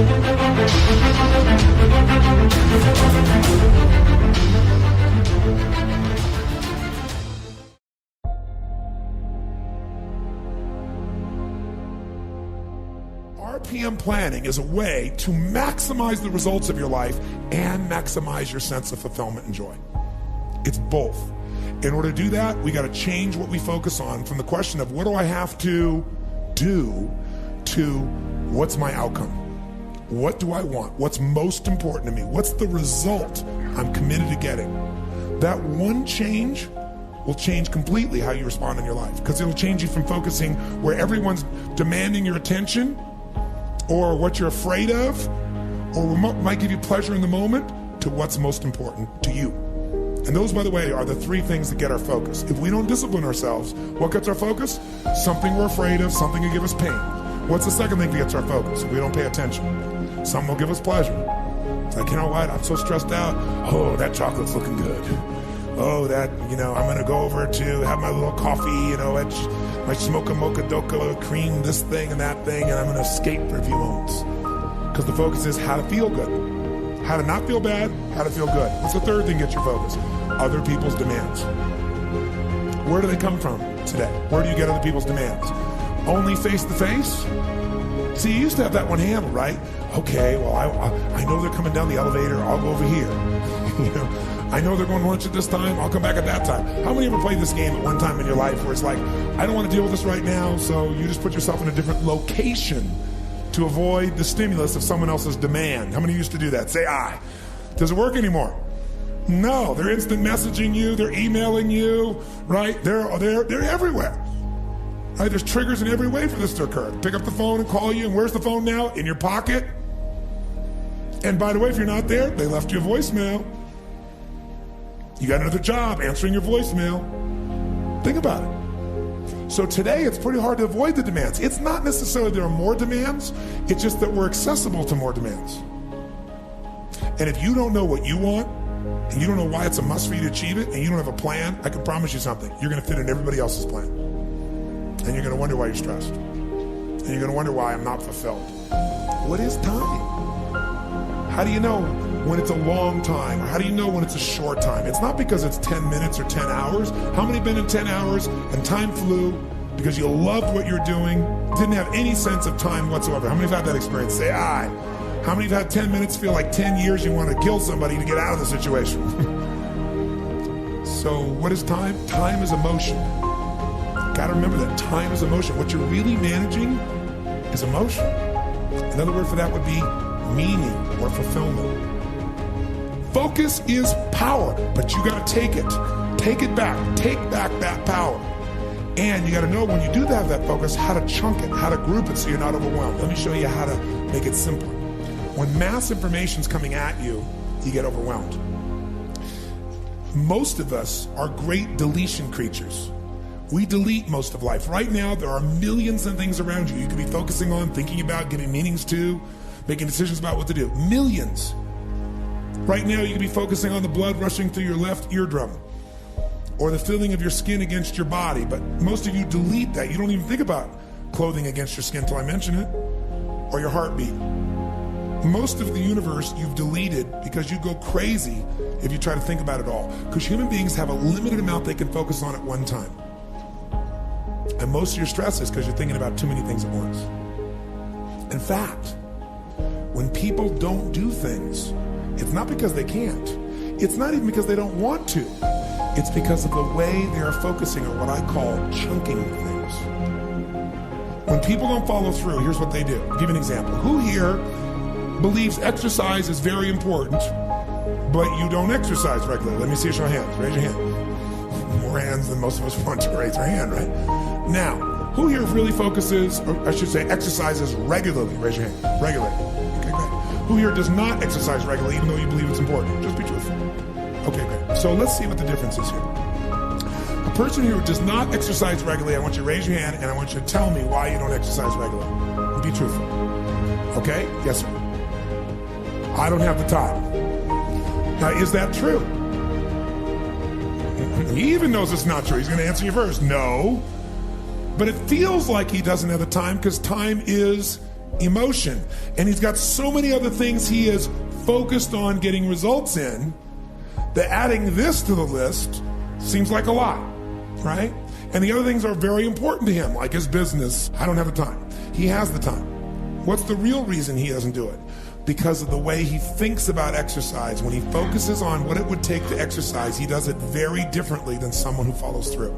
RPM planning is a way to maximize the results of your life and maximize your sense of fulfillment and joy. It's both. In order to do that, we got to change what we focus on from the question of what do I have to do to what's my outcome? What do I want? What's most important to me? What's the result I'm committed to getting? That one change will change completely how you respond in your life, because it'll change you from focusing where everyone's demanding your attention or what you're afraid of or what might give you pleasure in the moment to what's most important to you. And those, by the way, are the three things that get our focus. If we don't discipline ourselves, what gets our focus? Something we're afraid of, something will give us pain. What's the second thing that gets our focus? If we don't pay attention. Something will give us pleasure. It's like, you know what, I'm so stressed out. Oh, that chocolate's looking good. Oh, that, I'm gonna go over to have my little coffee, my smocha mocha doka cream, this thing and that thing, and I'm gonna escape for a few moments. Because the focus is how to feel good. How to not feel bad, how to feel good. What's the third thing gets your focus? Other people's demands. Where do they come from today? Where do you get other people's demands? Only face to face? See, you used to have that one handled, right? Okay, well, I know they're coming down the elevator, I'll go over here. I know they're going to lunch at this time, I'll come back at that time. How many ever played this game at one time in your life where it's like, I don't want to deal with this right now, so you just put yourself in a different location to avoid the stimulus of someone else's demand? How many used to do that? Say aye. Does it work anymore? No, they're instant messaging you, they're emailing you, right? They're everywhere. Right? There's triggers in every way for this to occur. Pick up the phone and call you, and where's the phone now? In your pocket. And by the way, if you're not there, they left you a voicemail. You got another job answering your voicemail. Think about it. So today, it's pretty hard to avoid the demands. It's not necessarily there are more demands, it's just that we're accessible to more demands. And if you don't know what you want, and you don't know why it's a must for you to achieve it, and you don't have a plan, I can promise you something. You're gonna fit in everybody else's plan. And you're gonna wonder why you're stressed. And you're gonna wonder why I'm not fulfilled. What is time? How do you know when it's a long time? Or how do you know when it's a short time? It's not because it's 10 minutes or 10 hours. How many have been in 10 hours and time flew because you loved what you're doing, didn't have any sense of time whatsoever? How many have had that experience? Say aye. How many have had 10 minutes feel like 10 years you want to kill somebody to get out of the situation? So what is time? Time is emotion. Gotta remember that time is emotion. What you're really managing is emotion. Another word for that would be meaning or fulfillment. Focus is power, but you gotta take it. Take it back. Take back that power. And you gotta know when you do have that focus, how to chunk it, how to group it so you're not overwhelmed. Let me show you how to make it simpler. When mass information's coming at you, you get overwhelmed. Most of us are great deletion creatures. We delete most of life. Right now, there are millions of things around you. You could be focusing on, thinking about, giving meanings to, making decisions about what to do. Millions. Right now, you could be focusing on the blood rushing through your left eardrum or the feeling of your skin against your body. But most of you delete that. You don't even think about clothing against your skin until I mention it, or your heartbeat. Most of the universe you've deleted because you go crazy if you try to think about it all. Because human beings have a limited amount they can focus on at one time. And most of your stress is because you're thinking about too many things at once. In fact, when people don't do things, it's not because they can't. It's not even because they don't want to. It's because of the way they're focusing on what I call chunking things. When people don't follow through, here's what they do. I'll give you an example. Who here believes exercise is very important, but you don't exercise regularly? Let me see a show of hands. Raise your hand. More hands than most of us want to raise our hand, right? Now, who here really focuses, or I should say exercises regularly? Raise your hand. Regularly. Okay, great. Who here does not exercise regularly even though you believe it's important? Just be truthful. Okay, great. So let's see what the difference is here. A person who does not exercise regularly, I want you to raise your hand and I want you to tell me why you don't exercise regularly. Be truthful. Okay? Yes, sir. I don't have the time. Now, is that true? He even knows it's not true. He's going to answer you first. No. But it feels like he doesn't have the time because time is emotion. And he's got so many other things he is focused on getting results in that adding this to the list seems like a lot, right? And the other things are very important to him, like his business. I don't have the time. He has the time. What's the real reason he doesn't do it? Because of the way he thinks about exercise. When he focuses on what it would take to exercise, he does it very differently than someone who follows through.